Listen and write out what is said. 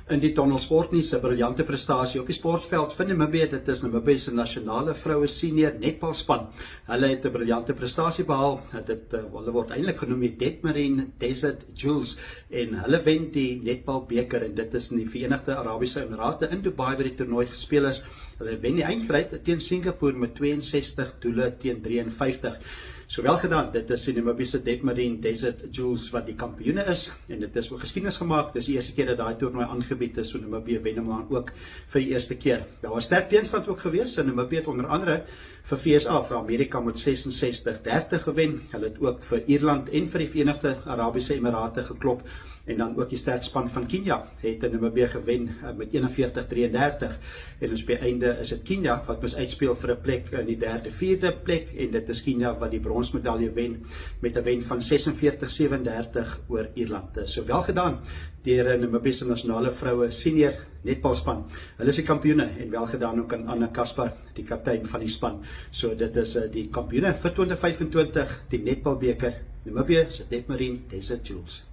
In die Tondelsportnuus se briljante prestasie op die sportveld van Namibië, dit is Namibië se nasionale vroue senior netbalspan. Hulle het 'n briljante prestasie behaal. Hulle word eintlik genoem die Detmarine Desert Jewels en hulle wen die netbalbeker en dit is in die Verenigde Arabiese Emirate in Dubai waar die toernooi gespeel is. Hulle wen die eindstryd teen Singapore met 62 doele teen 53. So wel gedaan, dit is die Namibiese Detmarine Desert Jewels wat die kampioene is en dit is ook geskiedenis gemaak. Dis die eerste keer dat daai toernooi aangebied is, so Namibië wen hom ook vir die eerste keer. Daar was sterk teenstand ook gewees en Namibië het onder andere vir VSA, vir Amerika met 66-30 gewen. Hulle het ook vir Ierland en vir die Verenigde Arabiese Emirate geklop. En dan ook die sterk span van Kenia het in Namibië gewen met 41-33. En ons by einde is dit Kenia wat moes uitspeel vir 'n plek in die derde, vierde plek en dit is Kenia wat die bronsmedalje wen met 'n wen van 46-37 oor Ierland. So wel gedaan deur Namibië se nasionale vroue senior netbalspan. Hulle is die kampioene en wel gedaan ook aan Anna Kaspar, die kaptein van die span. So dit is die kampioene vir 2025, die netbalbeker, Namibië se Detmarine Desert Jewels.